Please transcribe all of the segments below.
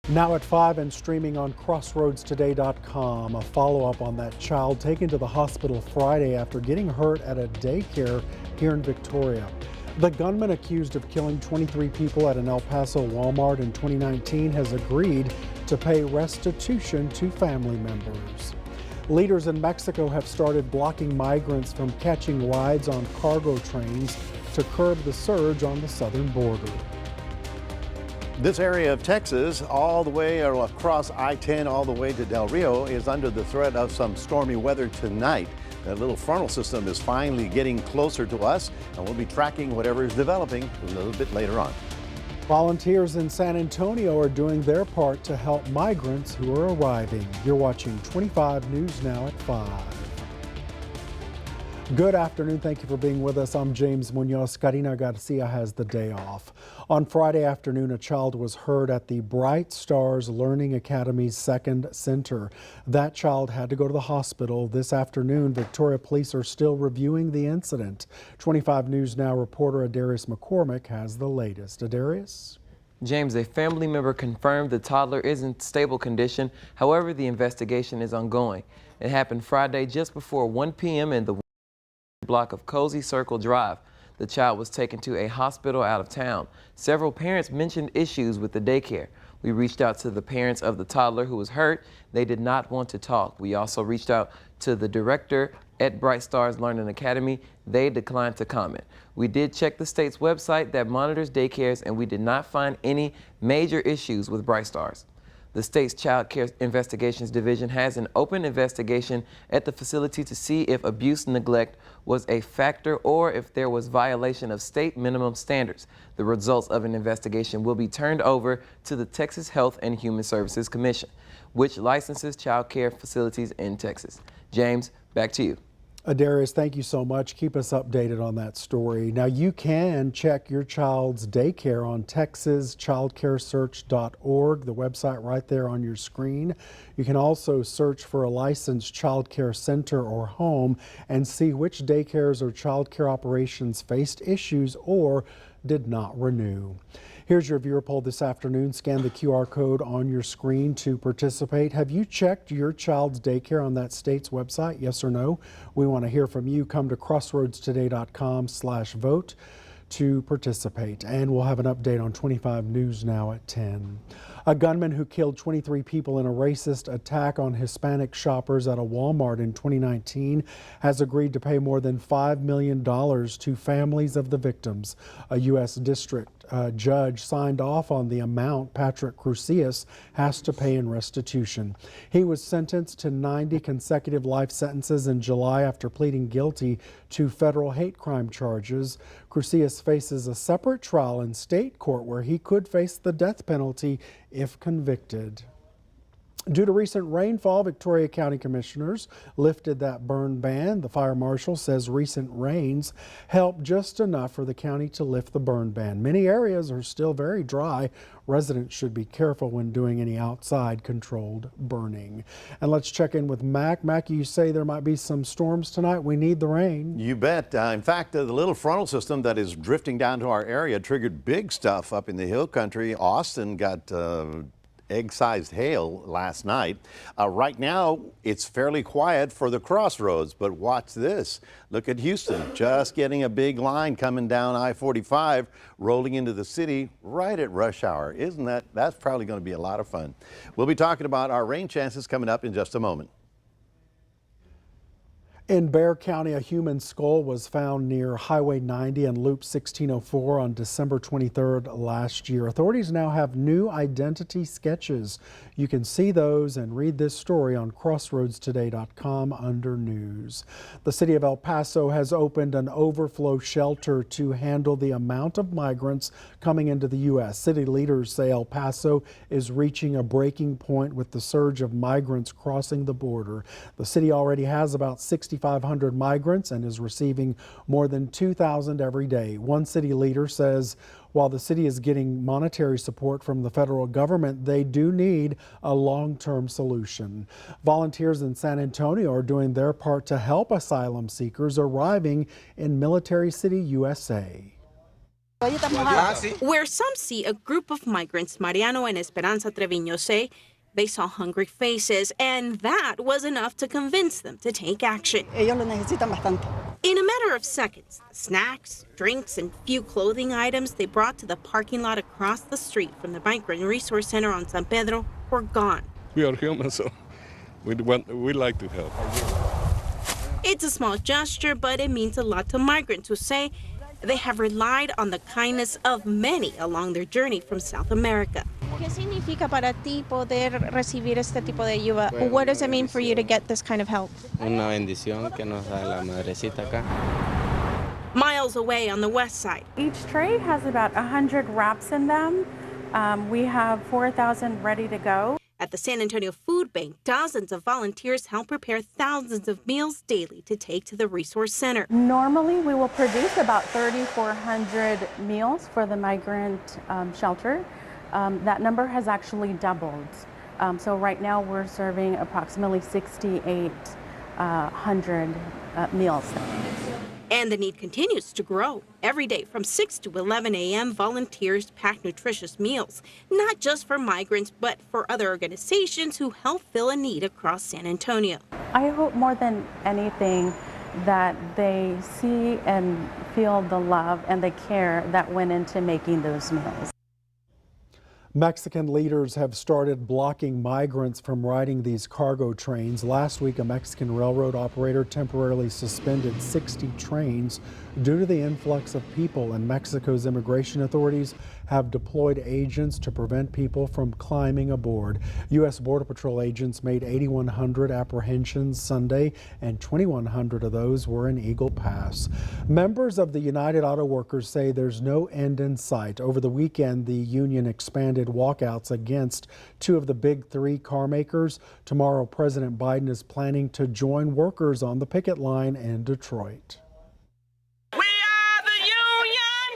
Now at 5 and streaming on crossroadstoday.com, a follow-up on that child taken to the hospital Friday after getting hurt at a daycare here in Victoria. The gunman accused of killing 23 people at an El Paso Walmart in 2019 has agreed to pay restitution to family members. Leaders in Mexico have started blocking migrants from catching rides on cargo trains to curb the surge on the southern border. This area of Texas, all the way across I-10, all the way to Del Rio, is under the threat of some stormy weather tonight. That little frontal system is finally getting closer to us, and we'll be tracking whatever is developing a little bit later on. Volunteers in San Antonio are doing their part to help migrants who are arriving. You're watching 25 News Now at 5. Good afternoon. Thank you for being with us. I'm James Munoz. Karina Garcia has the day off. On Friday afternoon, a child was hurt at the Bright Stars Learning Academy's second center. That child had to go to the hospital. This afternoon, Victoria police are still reviewing the incident. 25 News Now reporter Adarius McCormick has the latest. Adarius? James, a family member confirmed the toddler is in stable condition. However, the investigation is ongoing. It happened Friday just before 1 p.m. in the block of Cozy Circle Drive. The child was taken to a hospital out of town. Several parents mentioned issues with the daycare. We reached out to the parents of the toddler who was hurt. They did not want to talk. We also reached out to the director at Bright Stars Learning Academy. They declined to comment. We did check the state's website that monitors daycares, and we did not find any major issues with Bright Stars. The state's Child Care Investigations Division has an open investigation at the facility to see if abuse and neglect was a factor or if there was violation of state minimum standards. The results of an investigation will be turned over to the Texas Health and Human Services Commission, which licenses child care facilities in Texas. James, back to you. Adarius, thank you so much. Keep us updated on that story. Now, you can check your child's daycare on texaschildcaresearch.org, the website right there on your screen. You can also search for a licensed child care center or home and see which daycares or child care operations faced issues or did not renew. Here's your viewer poll this afternoon. Scan the QR code on your screen to participate. Have you checked your child's daycare on that state's website? Yes or no? We want to hear from you. Come to crossroadstoday.com/vote to participate. And we'll have an update on 25 News Now at 10. A gunman who killed 23 people in a racist attack on Hispanic shoppers at a Walmart in 2019 has agreed to pay more than $5 million to families of the victims. A U.S. district judge signed off on the amount Patrick Crucius has to pay in restitution. He was sentenced to 90 consecutive life sentences in July after pleading guilty to federal hate crime charges. Crucius faces a separate trial in state court where he could face the death penalty if convicted. Due to recent rainfall, Victoria County Commissioners lifted that burn ban. The fire marshal says recent rains helped just enough for the county to lift the burn ban. Many areas are still very dry. Residents should be careful when doing any outside controlled burning. And let's check in with Mac. Mac, you say there might be some storms tonight. We need the rain. You bet. In fact, the little frontal system that is drifting down to our area triggered big stuff up in the hill country. Austin got egg-sized hail last night. Right now, it's fairly quiet for the crossroads, but watch this. Look at Houston, just getting a big line coming down I-45, rolling into the city right at rush hour. That's probably going to be a lot of fun. We'll be talking about our rain chances coming up in just a moment. In Bexar County, a human skull was found near Highway 90 and Loop 1604 on December 23rd last year. Authorities now have new identity sketches. You can see those and read this story on crossroadstoday.com under news. The city of El Paso has opened an overflow shelter to handle the amount of migrants coming into the U.S. City leaders say El Paso is reaching a breaking point with the surge of migrants crossing the border. The city already has about 6,500 migrants and is receiving more than 2,000 every day. One city leader says while the city is getting monetary support from the federal government, they do need a long-term solution. Volunteers in San Antonio are doing their part to help asylum seekers arriving in Military City, USA. Where some see a group of migrants, Mariano and Esperanza Treviño say they saw hungry faces, and that was enough to convince them to take action. Ellos lo necesitan bastante. In a matter of seconds, the snacks, drinks, and few clothing items they brought to the parking lot across the street from the Migrant Resource Center on San Pedro were gone. We are human, so we like to help. It's a small gesture, but it means a lot to migrants who say they have relied on the kindness of many along their journey from South America. ¿Qué significa para ti poder recibir este tipo de ayuda? What does it mean for you to get this kind of help? Una bendición que nos da la madrecita acá. Miles away on the west side, Each tray has about 100 wraps in them. We have 4,000 ready to go. at the San Antonio Food Bank, dozens of volunteers help prepare thousands of meals daily to take to the resource center. Normally, we will produce about 3,400 meals for the migrant shelter. That number has actually doubled. So right now, we're serving approximately 6,800 meals. And the need continues to grow. Every day from 6 to 11 a.m., volunteers pack nutritious meals, not just for migrants, but for other organizations who help fill a need across San Antonio. I hope more than anything that they see and feel the love and the care that went into making those meals. Mexican leaders have started blocking migrants from riding these cargo trains. Last week, a Mexican railroad operator temporarily suspended 60 trains due to the influx of people, and Mexico's immigration authorities have deployed agents to prevent people from climbing aboard. U.S. Border Patrol agents made 8,100 apprehensions Sunday, and 2,100 of those were in Eagle Pass. Members of the United Auto Workers say there's no end in sight. Over the weekend, the union expanded walkouts against two of the big three car makers. Tomorrow, President Biden is planning to join workers on the picket line in Detroit.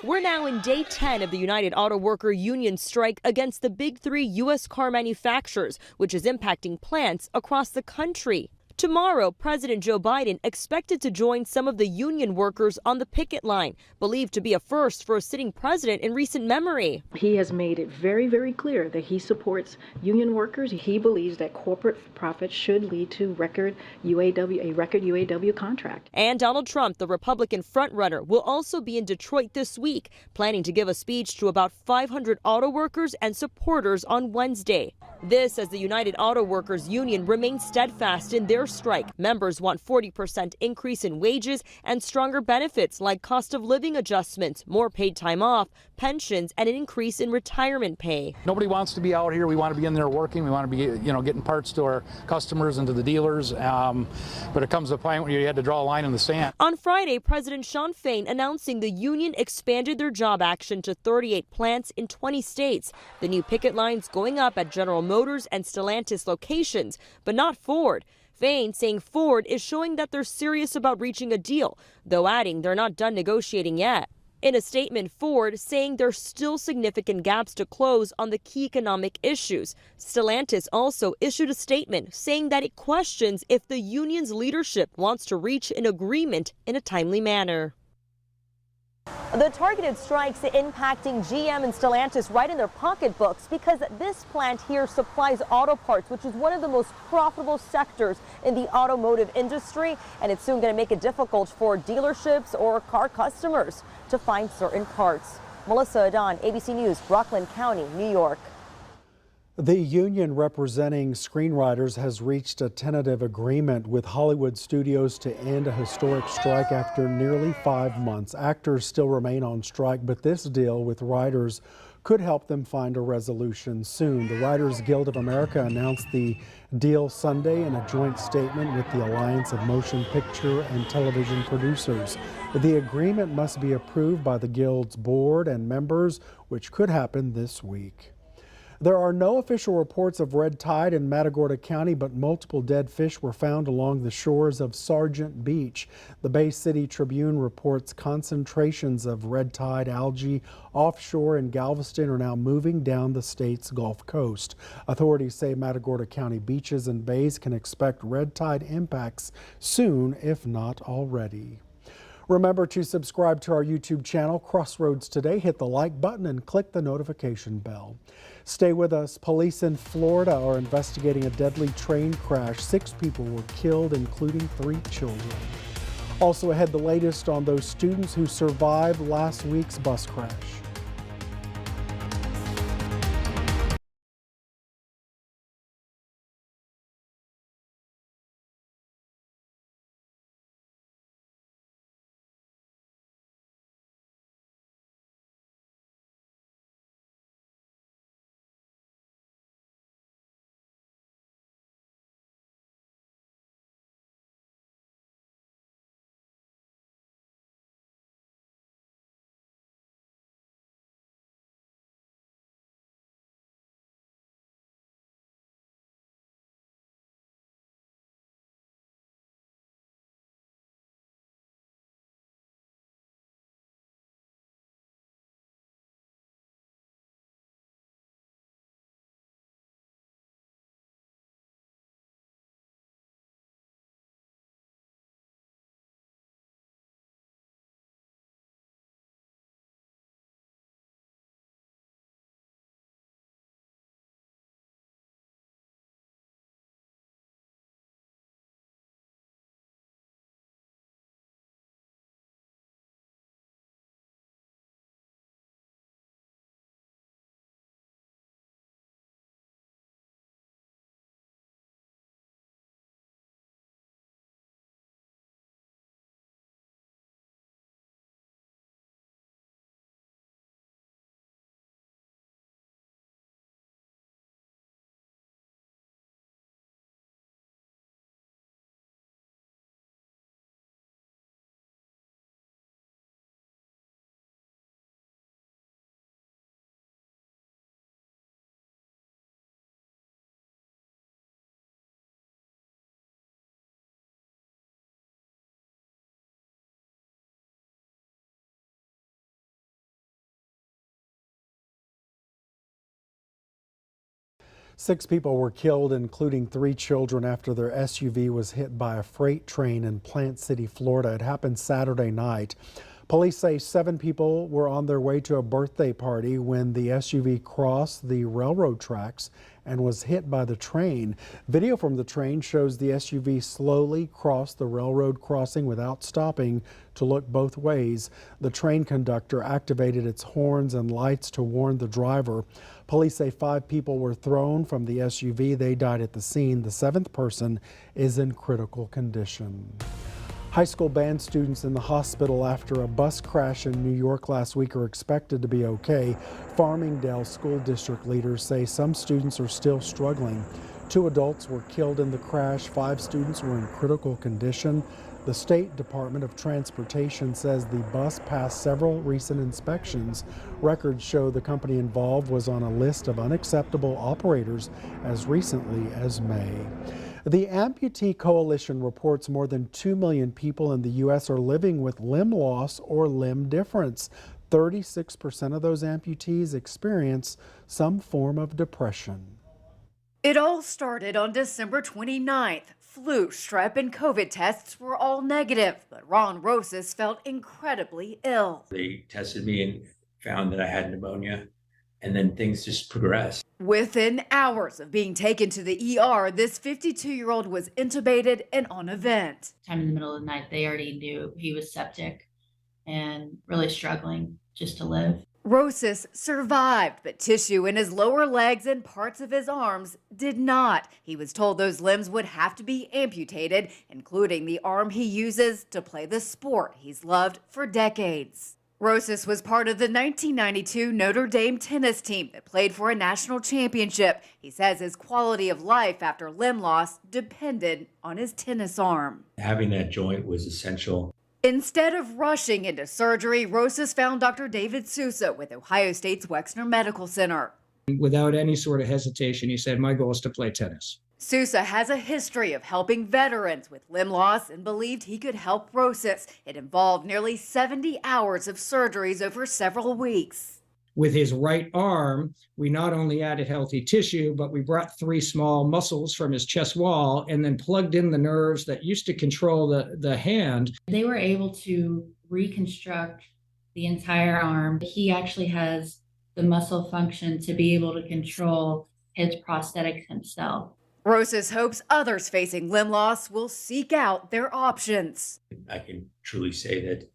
We're now in day 10 of the United Auto Worker Union strike against the big three U.S. car manufacturers, which is impacting plants across the country. Tomorrow, President Joe Biden expected to join some of the union workers on the picket line, believed to be a first for a sitting president in recent memory. He has made it very, very clear that he supports union workers. He believes that corporate profits should lead to a record UAW contract. And Donald Trump, the Republican frontrunner, will also be in Detroit this week, planning to give a speech to about 500 auto workers and supporters on Wednesday. This as the United Auto Workers Union remains steadfast in their strike. Members want 40% increase in wages and stronger benefits like cost of living adjustments, more paid time off, pensions, and an increase in retirement pay. Nobody wants to be out here. We want to be in there working. We want to be, getting parts to our customers and to the dealers. But it comes to a point where you had to draw a line in the sand. On Friday, President Sean Fain announcing the union expanded their job action to 38 plants in 20 states. The new picket lines going up at General Motors and Stellantis locations, but not Ford. Fain saying Ford is showing that they're serious about reaching a deal, though adding they're not done negotiating yet. In a statement, Ford saying there's still significant gaps to close on the key economic issues. Stellantis also issued a statement saying that it questions if the union's leadership wants to reach an agreement in a timely manner. The targeted strikes impacting GM and Stellantis right in their pocketbooks because this plant here supplies auto parts, which is one of the most profitable sectors in the automotive industry, and it's soon going to make it difficult for dealerships or car customers to find certain parts. Melissa Adon, ABC News, Rockland County, New York. The union representing screenwriters has reached a tentative agreement with Hollywood studios to end a historic strike after nearly 5 months. Actors still remain on strike, but this deal with writers could help them find a resolution soon. The Writers Guild of America announced the deal Sunday in a joint statement with the Alliance of Motion Picture and Television Producers. The agreement must be approved by the Guild's board and members, which could happen this week. There are no official reports of red tide in Matagorda County, but multiple dead fish were found along the shores of Sargent Beach. The Bay City Tribune reports concentrations of red tide algae offshore in Galveston are now moving down the state's Gulf Coast. Authorities say Matagorda County beaches and bays can expect red tide impacts soon, if not already. Remember to subscribe to our YouTube channel, Crossroads Today. Hit the like button and click the notification bell. Stay with us. Police in Florida are investigating a deadly train crash. 6 people were killed, including 3 children. Also ahead, the latest on those students who survived last week's bus crash. Six people were killed, including 3 children, after their SUV was hit by a freight train in Plant City, Florida. It happened Saturday night. Police say 7 people were on their way to a birthday party when the SUV crossed the railroad tracks and was hit by the train. Video from the train shows the SUV slowly cross the railroad crossing without stopping to look both ways. The train conductor activated its horns and lights to warn the driver. Police say 5 people were thrown from the SUV. They died at the scene. The 7th person is in critical condition. High school band students in the hospital after a bus crash in New York last week are expected to be okay. Farmingdale school district leaders say some students are still struggling. 2 adults were killed in the crash. 5 students were in critical condition. The State Department of Transportation says the bus passed several recent inspections. Records show the company involved was on a list of unacceptable operators as recently as May. The Amputee Coalition reports more than 2 million people in the U.S. are living with limb loss or limb difference. 36% of those amputees experience some form of depression. It all started on December 29th. Flu, strep, and COVID tests were all negative, but Ron Rosas felt incredibly ill. They tested me and found that I had pneumonia, and then things just progressed. Within hours of being taken to the ER, this 52-year-old was intubated and on a vent. Time in the middle of the night, they already knew he was septic and really struggling just to live. Rosas survived, but tissue in his lower legs and parts of his arms did not. He was told those limbs would have to be amputated, including the arm he uses to play the sport he's loved for decades. Rosas was part of the 1992 Notre Dame tennis team that played for a national championship. He says his quality of life after limb loss depended on his tennis arm. Having that joint was essential. Instead of rushing into surgery, Rosas found Dr. David Sousa with Ohio State's Wexner Medical Center. Without any sort of hesitation, he said, "My goal is to play tennis." Sousa has a history of helping veterans with limb loss and believed he could help Rosas. It involved nearly 70 hours of surgeries over several weeks. With his right arm, we not only added healthy tissue, but we brought 3 small muscles from his chest wall and then plugged in the nerves that used to control the hand. They were able to reconstruct the entire arm. He actually has the muscle function to be able to control his prosthetics himself. Rosas hopes others facing limb loss will seek out their options. I can truly say that,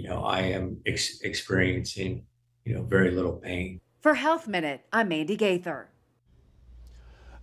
I am experiencing, very little pain. For Health Minute, I'm Mandy Gaither.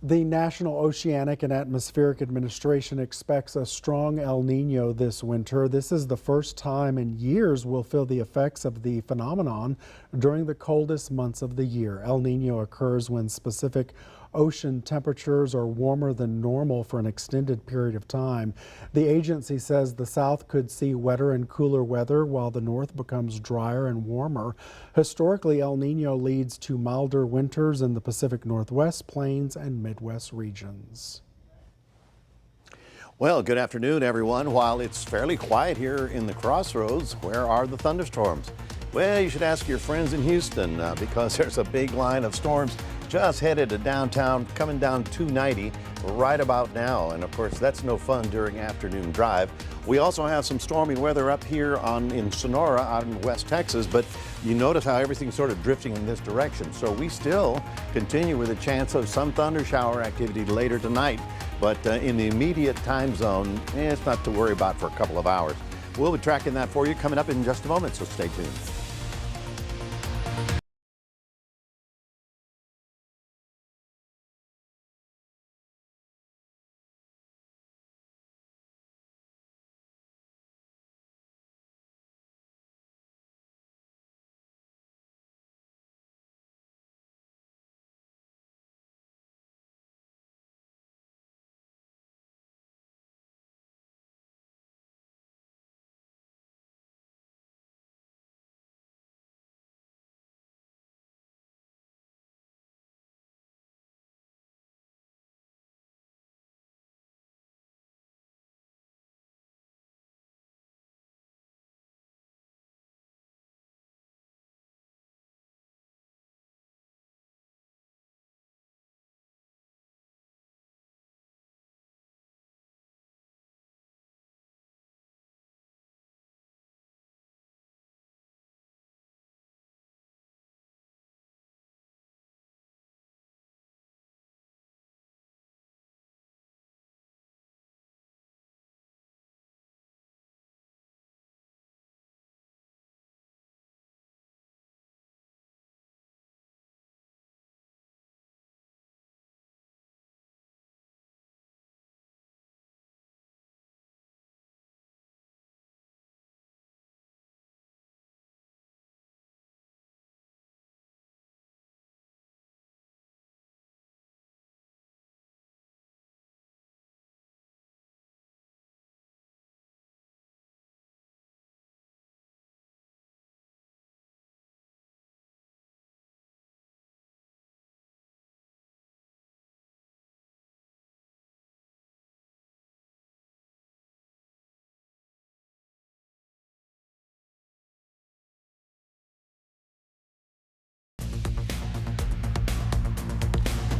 The National Oceanic and Atmospheric Administration expects a strong El Nino this winter. This is the first time in years we'll feel the effects of the phenomenon during the coldest months of the year. El Nino occurs when specific ocean temperatures are warmer than normal for an extended period of time. The agency says the south could see wetter and cooler weather while the north becomes drier and warmer. Historically, El Nino leads to milder winters in the Pacific Northwest, Plains, and Midwest regions. Well, good afternoon, everyone. While it's fairly quiet here in the Crossroads, where are the thunderstorms? Well, you should ask your friends in Houston because there's a big line of storms just headed to downtown, coming down 290 right about now. And of course, that's no fun during afternoon drive. We also have some stormy weather up here in Sonora out in West Texas, but you notice how everything's sort of drifting in this direction. So we still continue with a chance of some thunder shower activity later tonight. But in the immediate time zone, it's not to worry about for a couple of hours. We'll be tracking that for you coming up in just a moment, so stay tuned.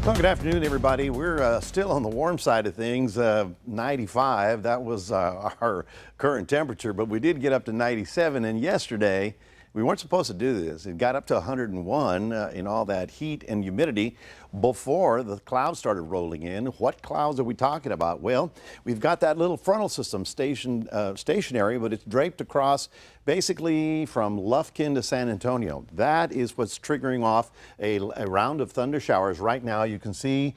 Well, good afternoon, everybody. We're still on the warm side of things, 95. That was our current temperature, but we did get up to 97. And yesterday, we weren't supposed to do this. It got up to 101 in all that heat and humidity before the clouds started rolling in. What clouds are we talking about? Well, we've got that little frontal system stationary, but it's draped across basically from Lufkin to San Antonio. That is what's triggering off a round of thunder showers right now. You can see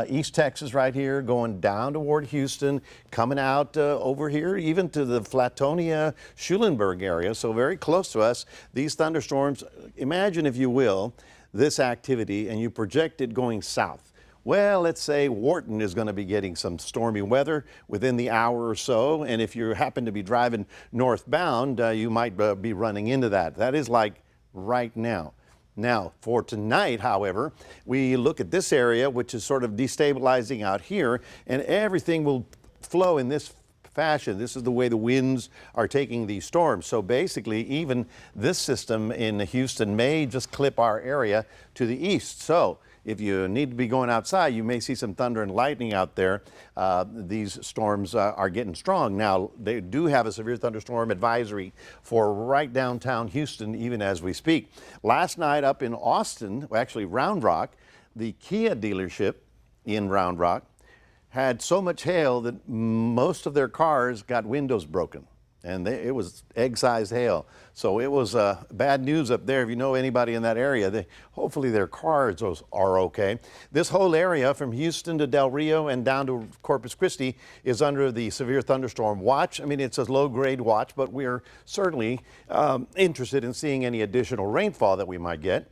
East Texas right here going down toward Houston, coming out over here, even to the Flatonia, Schulenburg area, so very close to us. These thunderstorms, imagine if you will, this activity, and you project it going south. Well, let's say Wharton is going to be getting some stormy weather within the hour or so, and if you happen to be driving northbound, you might be running into that. That is like right now. Now, for tonight, however, we look at this area, which is sort of destabilizing out here, and everything will flow in this fashion. This is the way the winds are taking these storms. So basically, even this system in Houston may just clip our area to the east. So if you need to be going outside, you may see some thunder and lightning out there. These storms are getting strong. Now, they do have a severe thunderstorm advisory for right downtown Houston, even as we speak. Last night up in Austin, well, actually Round Rock, the Kia dealership in Round Rock had so much hail that most of their cars got windows broken. And it was egg-sized hail. So it was bad news up there. If you know anybody in that area, hopefully their cars are okay. This whole area from Houston to Del Rio and down to Corpus Christi is under the severe thunderstorm watch. I mean, it's a low-grade watch, but we're certainly interested in seeing any additional rainfall that we might get.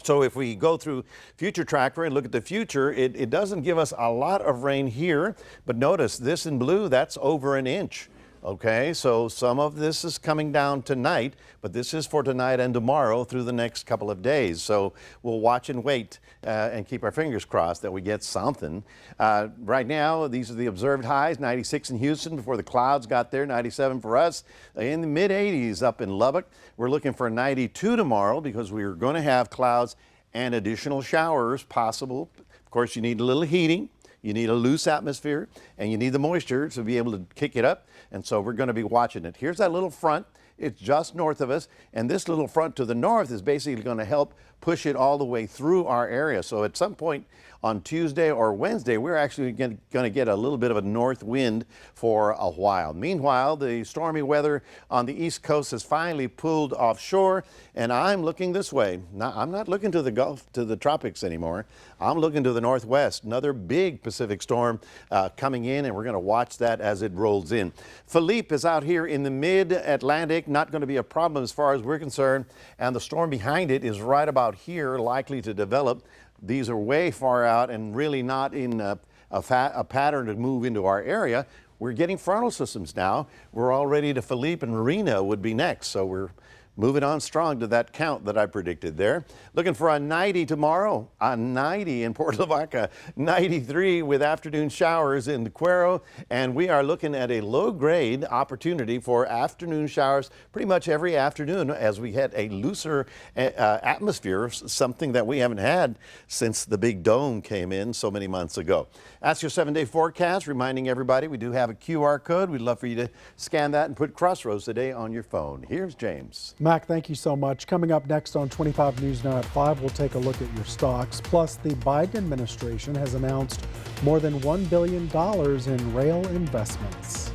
So if we go through Future Tracker and look at the future, it doesn't give us a lot of rain here, but notice this in blue, that's over an inch. Okay, so some of this is coming down tonight, but this is for tonight and tomorrow through the next couple of days. So we'll watch and wait and keep our fingers crossed that we get something. Right now, these are the observed highs, 96 in Houston before the clouds got there, 97 for us. In the mid-80s up in Lubbock. We're looking for 92 tomorrow because we're going to have clouds and additional showers possible. Of course, you need a little heating. You need a loose atmosphere, and you need the moisture to be able to kick it up. And so we're going to be watching it. Here's that little front. It's just north of us. And this little front to the north is basically going to help push it all the way through our area. So at some point on Tuesday or Wednesday, we're actually going to get a little bit of a north wind for a while. Meanwhile, the stormy weather on the East Coast has finally pulled offshore, and I'm looking this way. Now, I'm not looking to the Gulf, to the tropics anymore. I'm looking to the northwest. Another big Pacific storm coming in, and we're going to watch that as it rolls in. Philippe is out here in the mid-Atlantic, not going to be a problem as far as we're concerned, and the storm behind it is right about here, likely to develop. These are way far out and really not in a pattern to move into our area. We're getting frontal systems now. We're all ready to Philippe, and Marina would be next. So we're moving on strong to that count that I predicted there. Looking for a 90 tomorrow, a 90 in Port Lavaca, 93 with afternoon showers in the Cuero, and we are looking at a low-grade opportunity for afternoon showers pretty much every afternoon as we had a looser atmosphere, something that we haven't had since the big dome came in so many months ago. That's your 7-day forecast, reminding everybody we do have a QR code. We'd love for you to scan that and put Crossroads Today on your phone. Here's James. Mac, thank you so much. Coming up next on 25 News Now at 5, we'll take a look at your stocks. Plus, the Biden administration has announced more than $1 billion in rail investments.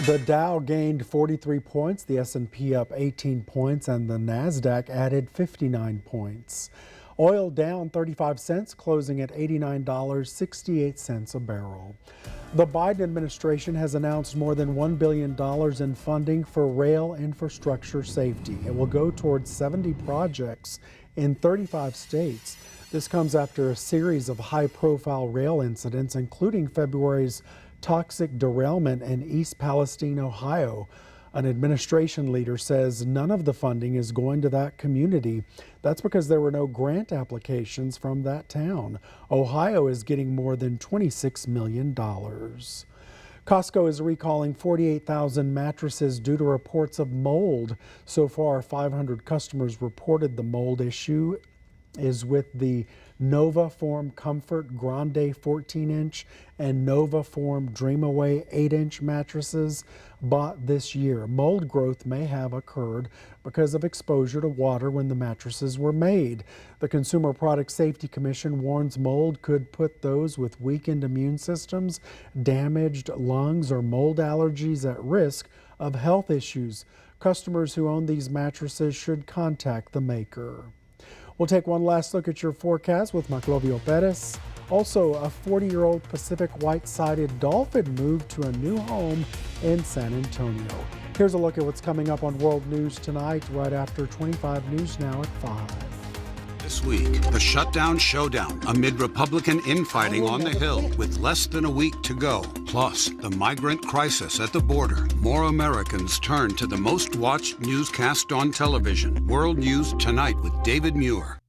The Dow gained 43 points, the S&P up 18 points, and the Nasdaq added 59 points. Oil down 35 cents, closing at $89.68 a barrel. The Biden administration has announced more than $1 billion in funding for rail infrastructure safety. It will go towards 70 projects in 35 states. This comes after a series of high-profile rail incidents, including February's toxic derailment in East Palestine, Ohio. An administration leader says none of the funding is going to that community. That's because there were no grant applications from that town. Ohio is getting more than $26 million. Costco is recalling 48,000 mattresses due to reports of mold. So far, 500 customers reported the mold issue is with the Nova Form Comfort Grande 14-inch and Nova Form Dreamaway 8-inch mattresses bought this year. Mold growth may have occurred because of exposure to water when the mattresses were made. The Consumer Product Safety Commission warns mold could put those with weakened immune systems, damaged lungs, or mold allergies at risk of health issues. Customers who own these mattresses should contact the maker. We'll take one last look at your forecast with Maclovio Perez. Also, a 40-year-old Pacific white-sided dolphin moved to a new home in San Antonio. Here's a look at what's coming up on World News tonight, right after 25 News Now at 5. This week, the shutdown showdown amid Republican infighting on the Hill with less than a week to go. Plus, the migrant crisis at the border. More Americans turn to the most watched newscast on television. World News Tonight with David Muir.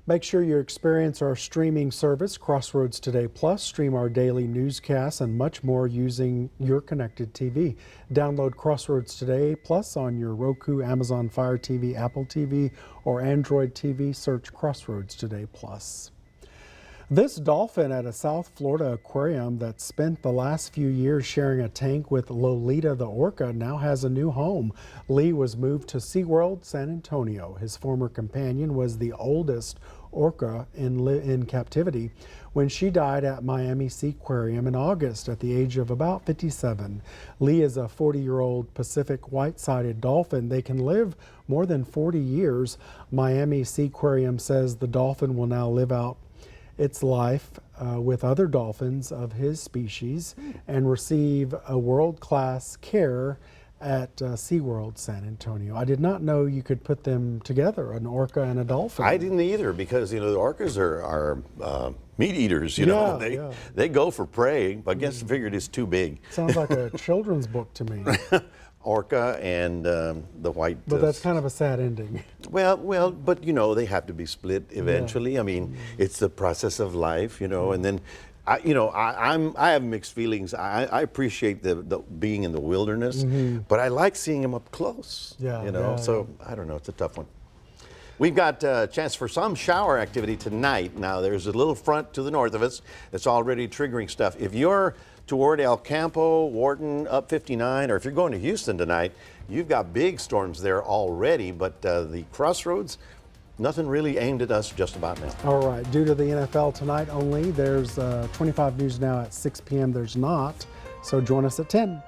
Make sure you experience our streaming service, Crossroads Today Plus. Stream our daily newscasts and much more using your connected TV. Download Crossroads Today Plus on your Roku, Amazon Fire TV, Apple TV, or Android TV. Search Crossroads Today Plus. This dolphin at a South Florida aquarium that spent the last few years sharing a tank with Lolita the orca now has a new home. Lee was moved to SeaWorld San Antonio. His former companion was the oldest orca in captivity when she died at Miami Seaquarium in August at the age of about 57. Lee is a 40-year-old Pacific white-sided dolphin. They can live more than 40 years. Miami Seaquarium says the dolphin will now live out its life with other dolphins of his species and receive a world-class care at SeaWorld San Antonio. I did not know you could put them together, an orca and a dolphin. I didn't either, because the orcas are meat eaters. Know, they go for prey. But I guess I figured it's too big. Sounds like a children's book to me. Orca and the white. But that's kind of a sad ending. Well, but they have to be split eventually. I mean, it's the process of life, and then. I have mixed feelings. I appreciate the being in the wilderness, but I like seeing them up close. So I don't know. It's a tough one. We've got a chance for some shower activity tonight. Now there's a little front to the north of us that's already triggering stuff. If you're toward El Campo, Wharton, up 59, or if you're going to Houston tonight, you've got big storms there already. But the crossroads. Nothing really aimed at us just about now. All right, due to the NFL tonight only, there's 25 News Now at 6 p.m. There's not, so join us at 10.